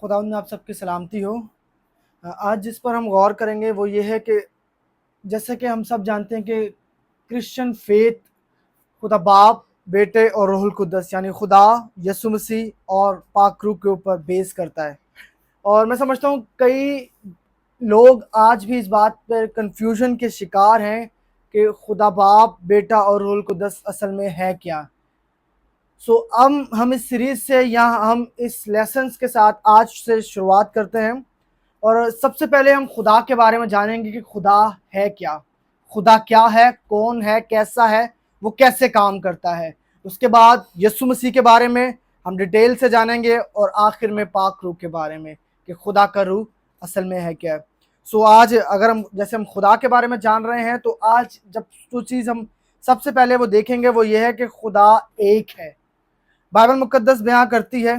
خداوند میں آپ سب کی سلامتی ہو۔ آج جس پر ہم غور کریں گے وہ یہ ہے کہ جیسے کہ ہم سب جانتے ہیں کہ کرسچن فیتھ خدا باپ، بیٹے اور روح القدس یعنی خدا، یسوع مسیح اور پاک روح کے اوپر بیس کرتا ہے۔ اور میں سمجھتا ہوں کئی لوگ آج بھی اس بات پر کنفیوژن کے شکار ہیں کہ خدا باپ، بیٹا اور روح القدس اصل میں ہے کیا۔ ہم اس سیریز سے یا ہم اس لیسنز کے ساتھ آج سے شروعات کرتے ہیں، اور سب سے پہلے ہم خدا کے بارے میں جانیں گے کہ خدا ہے کیا، خدا کیا ہے، کون ہے، کیسا ہے، وہ کیسے کام کرتا ہے۔ اس کے بعد یسوع مسیح کے بارے میں ہم ڈیٹیل سے جانیں گے، اور آخر میں پاک روح کے بارے میں کہ خدا کا روح اصل میں ہے کیا۔ آج اگر ہم خدا کے بارے میں جان رہے ہیں تو آج جو چیز ہم سب سے پہلے وہ دیکھیں گے وہ یہ ہے کہ خدا ایک ہے۔ بائبل مقدس بیان کرتی ہے،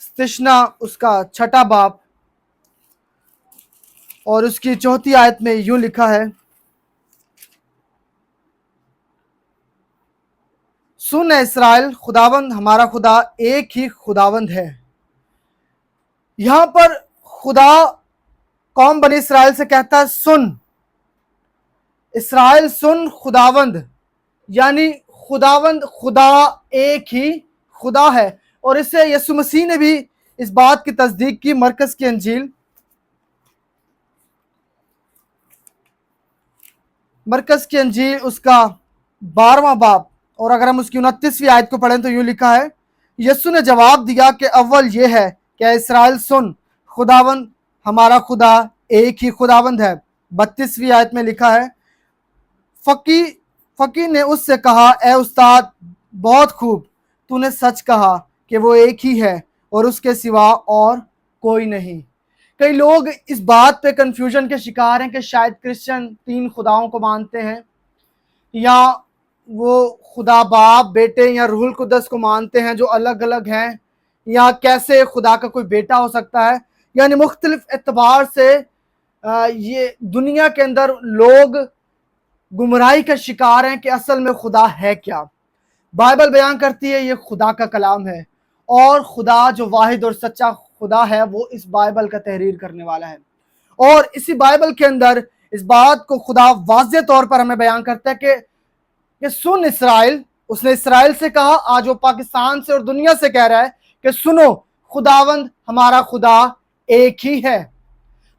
استثنا اس کا 6 باب اور اس کی 4 آیت میں یوں لکھا ہے، سن اے اسرائیل، خداوند ہمارا خدا ایک ہی خداوند ہے۔ یہاں پر خدا قوم بنی اسرائیل سے کہتا ہے سن اسرائیل، سن خداوند، یعنی خداوند خدا ایک ہی خدا ہے۔ اور اس سے یسوع مسیح نے بھی اس بات کی تصدیق کی۔ مرکز کی انجیل اس کا 12واں باب، اور اگر ہم اس کی 29ویں آیت کو پڑھیں تو یوں لکھا ہے، یسوع نے جواب دیا کہ اول یہ ہے کہ اے اسرائیل سن، خداوند ہمارا خدا ایک ہی خداوند ہے۔ 32ویں آیت میں لکھا ہے، فقی نے اس سے کہا، اے استاد بہت خوب، تو نے سچ کہا کہ وہ ایک ہی ہے اور اس کے سوا اور کوئی نہیں۔ کئی لوگ اس بات پہ کنفیوژن کے شکار ہیں کہ شاید کرسچن 3 خداؤں کو مانتے ہیں، یا وہ خدا باپ، بیٹے یا روح القدس کو مانتے ہیں جو الگ الگ ہیں، یا کیسے خدا کا کوئی بیٹا ہو سکتا ہے۔ یعنی مختلف اعتبار سے یہ دنیا کے اندر لوگ گمراہی کا شکار ہیں کہ اصل میں خدا ہے کیا۔ بائبل بیان کرتی ہے یہ خدا کا کلام ہے، اور خدا جو واحد اور سچا خدا ہے وہ اس بائبل کا تحریر کرنے والا ہے۔ اور اسی بائبل کے اندر اس بات کو خدا واضح طور پر ہمیں بیان کرتا ہے کہ سن اسرائیل، اس نے اسرائیل سے کہا، آج وہ پاکستان سے اور دنیا سے کہہ رہا ہے کہ سنو، خداوند ہمارا خدا ایک ہی ہے۔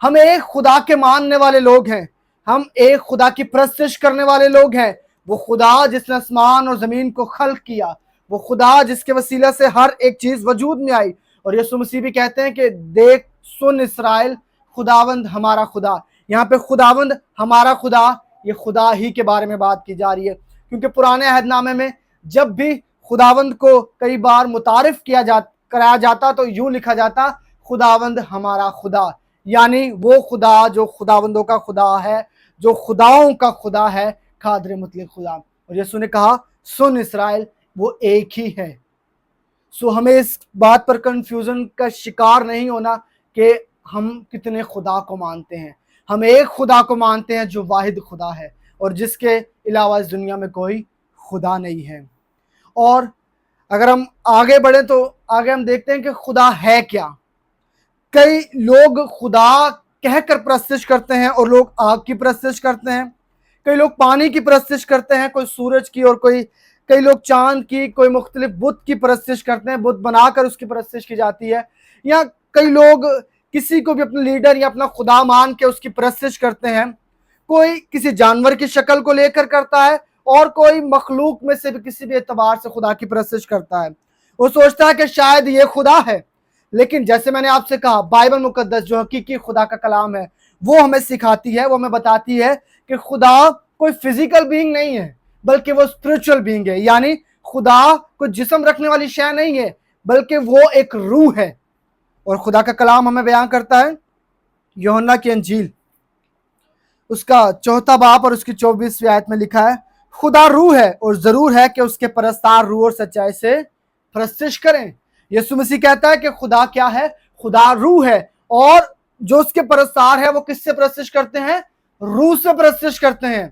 ہم ایک خدا کے ماننے والے لوگ ہیں، ہم ایک خدا کی پرستش کرنے والے لوگ ہیں۔ وہ خدا جس نے آسمان اور زمین کو خلق کیا، وہ خدا جس کے وسیلہ سے ہر ایک چیز وجود میں آئی۔ اور یسوع مسیح بھی کہتے ہیں کہ دیکھ، سن اسرائیل، خداوند ہمارا خدا۔ یہاں پہ خداوند ہمارا خدا، یہ خدا ہی کے بارے میں بات کی جا رہی ہے، کیونکہ پرانے عہد نامے میں جب بھی خداوند کو کئی بار متعارف کرایا جاتا تو یوں لکھا جاتا، خداوند ہمارا خدا، یعنی وہ خدا جو خداوندوں کا خدا ہے، جو خداؤں کا خدا ہے، قادر مطلق خدا۔ اور یسوع نے کہا سن اسرائیل، وہ ایک ہی ہے۔ ہمیں اس بات پر کنفیوژن کا شکار نہیں ہونا کہ ہم کتنے خدا کو مانتے ہیں۔ ہم ایک خدا کو مانتے ہیں جو واحد خدا ہے، اور جس کے علاوہ اس دنیا میں کوئی خدا نہیں ہے۔ اور اگر ہم آگے بڑھیں تو آگے ہم دیکھتے ہیں کہ خدا ہے کیا۔ کئی لوگ خدا کہہ کر پرستش کرتے ہیں، اور لوگ آگ کی پرستش کرتے ہیں، کئی لوگ پانی کی پرستش کرتے ہیں، کوئی سورج کی، اور کئی لوگ چاند کی، کوئی مختلف بت کی پرستش کرتے ہیں، بت بنا کر اس کی پرستش کی جاتی ہے۔ یا کئی لوگ کسی کو بھی اپنا لیڈر یا اپنا خدا مان کے اس کی پرستش کرتے ہیں۔ کوئی کسی جانور کی شکل کو لے کر کرتا ہے، اور کوئی مخلوق میں سے بھی کسی بھی اعتبار سے خدا کی پرستش کرتا ہے۔ وہ سوچتا ہے کہ شاید یہ خدا ہے، لیکن جیسے میں نے آپ سے کہا، بائبل مقدس جو حقیقی خدا کا کلام ہے وہ ہمیں سکھاتی ہے، وہ ہمیں بتاتی ہے کہ خدا کوئی فزیکل بینگ نہیں ہے، بلکہ وہ اسپرچول بینگ ہے۔ یعنی خدا کوئی جسم رکھنے والی شے نہیں ہے، بلکہ وہ ایک روح ہے۔ اور خدا کا کلام ہمیں بیان کرتا ہے، یوحنا کی انجیل اس کا 4 باب اور اس کی 24ویں آیت میں لکھا ہے، خدا روح ہے اور ضرور ہے کہ اس کے پرستار روح اور سچائی سے پرستش کریں۔ یسوع مسیح کہتا ہے کہ خدا کیا ہے؟ خدا روح ہے، اور جو اس کے پرستار ہے وہ کس سے پرستش کرتے ہیں؟ روح سے پرستش کرتے ہیں۔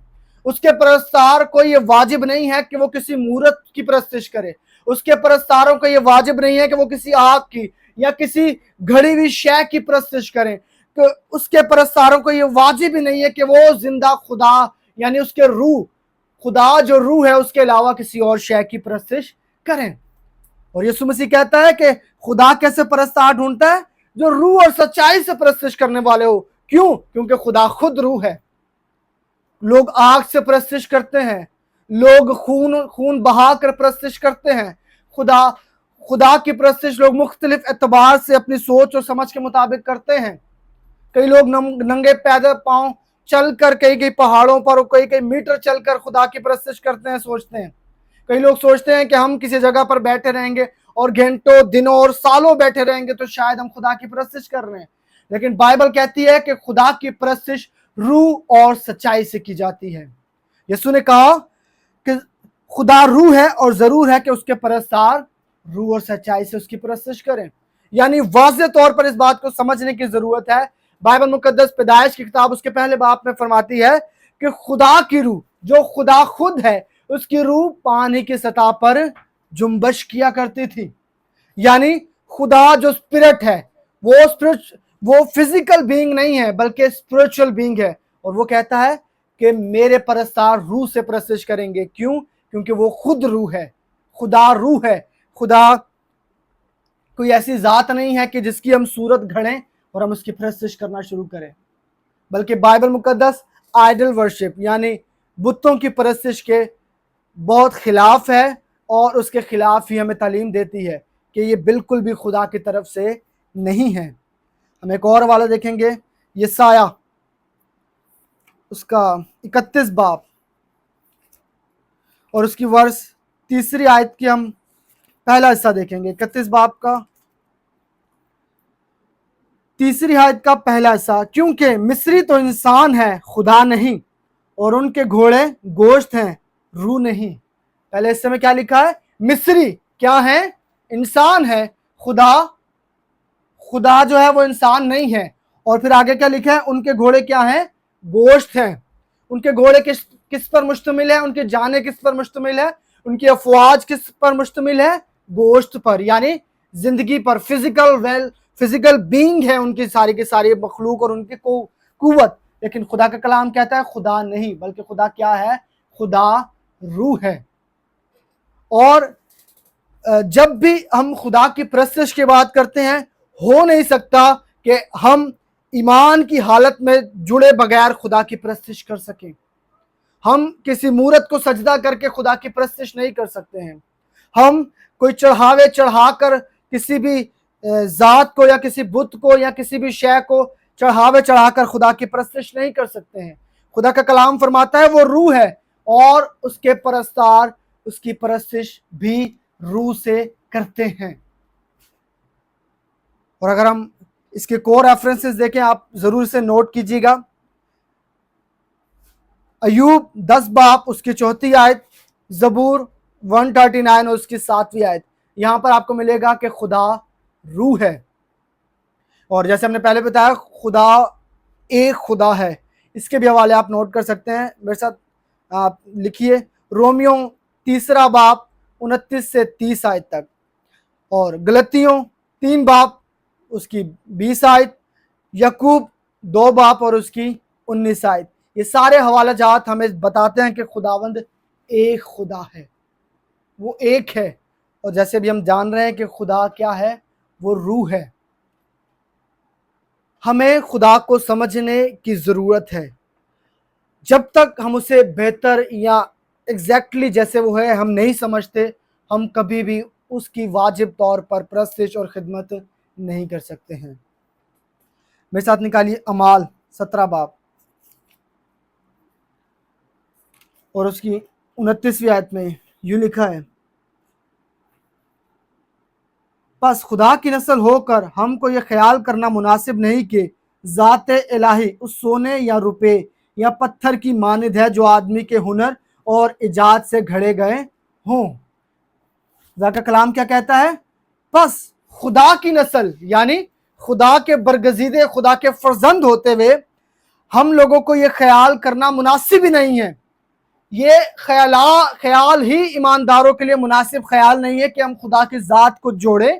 اس کے پرستار کو یہ واجب نہیں ہے کہ وہ کسی مورت کی پرستش کرے، اس کے پرستاروں کو یہ واجب نہیں ہے کہ وہ کسی آگ کی یا کسی گھڑی ہوئی شے کی پرستش کریں، تو اس کے پرستاروں کو یہ واجب ہی نہیں ہے کہ وہ زندہ خدا یعنی اس کے روح، خدا جو روح ہے اس کے علاوہ کسی اور شے کی پرستش کریں۔ اور یسوع مسیح کہتا ہے کہ خدا کیسے پرستار ڈھونڈتا ہے؟ جو روح اور سچائی سے پرستش کرنے والے ہو۔ کیوں؟ کیونکہ خدا خود روح ہے۔ لوگ آگ سے پرستش کرتے ہیں، لوگ خون بہا کر پرستش کرتے ہیں۔ خدا کی پرستش لوگ مختلف اعتبار سے اپنی سوچ اور سمجھ کے مطابق کرتے ہیں۔ کئی لوگ ننگے پیدل پاؤں چل کر کئی پہاڑوں پر اور کئی میٹر چل کر خدا کی پرستش کرتے ہیں، سوچتے ہیں۔ کئی لوگ سوچتے ہیں کہ ہم کسی جگہ پر بیٹھے رہیں گے اور گھنٹوں، دنوں اور سالوں بیٹھے رہیں گے تو شاید ہم خدا کی پرستش کر رہے ہیں۔ لیکن بائبل کہتی ہے کہ خدا کی پرستش روح اور سچائی سے کی جاتی ہے۔ یسوع نے کہا کہ خدا روح ہے اور ضرور ہے کہ اس کے پرستار روح اور سچائی سے اس کی پرستش کریں۔ یعنی واضح طور پر اس بات کو سمجھنے کی ضرورت ہے۔ بائبل مقدس پیدائش کی کتاب اس کے پہلے باب میں فرماتی ہے کہ خدا کی روح جو خدا خود ہے، اس کی روح پانی کی سطح پر جنبش کیا کرتی تھی۔ یعنی خدا جو اسپرٹ ہے وہ فزیکل بینگ نہیں ہے بلکہ اسپرچل بینگ ہے، اور وہ کہتا ہے کہ میرے پرستار روح سے پرستش کریں گے۔ کیوں؟ کیونکہ وہ خود روح ہے، خدا روح ہے۔ خدا کوئی ایسی ذات نہیں ہے کہ جس کی ہم صورت گھڑیں اور ہم اس کی پرستش کرنا شروع کریں، بلکہ بائبل مقدس آئیڈل ورشپ یعنی بتوں کی پرستش کے بہت خلاف ہے، اور اس کے خلاف ہی ہمیں تعلیم دیتی ہے کہ یہ بالکل بھی خدا کی طرف سے نہیں ہے۔ ہم ایک اور حوالہ دیکھیں گے، یسایہ اس کا 31 باب اور اس کی ورس 3 آیت کی ہم پہلا حصہ دیکھیں گے۔ 31 باب کا 3 آیت کا پہلا حصہ، کیونکہ مصری تو انسان ہے خدا نہیں، اور ان کے گھوڑے گوشت ہیں روح نہیں۔ پہلے حصے میں کیا لکھا ہے؟ مصری کیا ہے؟ انسان ہے، خدا جو ہے وہ انسان نہیں ہے۔ اور پھر آگے کیا لکھا ہے؟ ان کے گھوڑے کیا ہیں؟ گوشت ہیں۔ ان کے گھوڑے کس پر مشتمل ہے؟ ان کی جانیں کس پر مشتمل ہے؟ ان کی افواج کس پر مشتمل ہے؟ گوشت پر، یعنی زندگی پر، فزیکل بینگ ہے ان کی ساری کی ساری مخلوق اور ان کی قوت۔ لیکن خدا کا کلام کہتا ہے خدا نہیں، بلکہ خدا کیا ہے؟ خدا روح ہے۔ اور جب بھی ہم خدا کی پرستش کی بات کرتے ہیں، ہو نہیں سکتا کہ ہم ایمان کی حالت میں جڑے بغیر خدا کی پرستش کر سکیں۔ ہم کسی مورت کو سجدہ کر کے خدا کی پرستش نہیں کر سکتے ہیں۔ ہم کوئی چڑھاوے چڑھا کر کسی بھی ذات کو یا کسی بت کو یا کسی بھی شے کو چڑھاوے چڑھا کر خدا کی پرستش نہیں کر سکتے ہیں۔ خدا کا کلام فرماتا ہے وہ روح ہے، اور اس کے پرستار اس کی پرستش بھی روح سے کرتے ہیں۔ اور اگر ہم اس کے کور ریفرنسز دیکھیں، آپ ضرور سے نوٹ کیجیے گا۔ ایوب 10 باب اس کی 34 آیت، زبور 139 اور اس کی 7ویں آیت، یہاں پر آپ کو ملے گا کہ خدا روح ہے۔ اور جیسے ہم نے پہلے بتایا خدا ایک خدا ہے۔ اس کے بھی حوالے آپ نوٹ کر سکتے ہیں، میرے ساتھ آپ لکھیے۔ رومیو 3 باب 29 سے 30 آیت تک، اور گلتیوں 3 باب اس کی 20 آیت، یعقوب 2 باب اور اس کی 19 آیت۔ یہ سارے حوالہ جات ہمیں بتاتے ہیں کہ خداوند ایک خدا ہے، وہ ایک ہے۔ اور جیسے بھی ہم جان رہے ہیں کہ خدا کیا ہے؟ وہ روح ہے۔ ہمیں خدا کو سمجھنے کی ضرورت ہے۔ جب تک ہم اسے بہتر یا ایگزیکٹلی جیسے وہ ہے ہم نہیں سمجھتے، ہم کبھی بھی اس کی واجب طور پر پرستش اور خدمت نہیں کر سکتے ہیں۔ میرے ساتھ نکالیے اعمال 17 باب اور اس کی 29ویں آیت میں یوں لکھا ہے، پس خدا کی نسل ہو کر ہم کو یہ خیال کرنا مناسب نہیں کہ ذات الہی اس سونے یا روپے یا پتھر کی مانند ہے جو آدمی کے ہنر اور ایجاد سے گھڑے گئے ہوں۔ خدا کا کلام کیا کہتا ہے؟ پس خدا کی نسل یعنی خدا کے برگزیدے، خدا کے فرزند ہوتے ہوئے ہم لوگوں کو یہ خیال کرنا مناسب ہی نہیں ہے۔ یہ خیال ہی ایمانداروں کے لیے مناسب خیال نہیں ہے کہ ہم خدا کی ذات کو جوڑیں،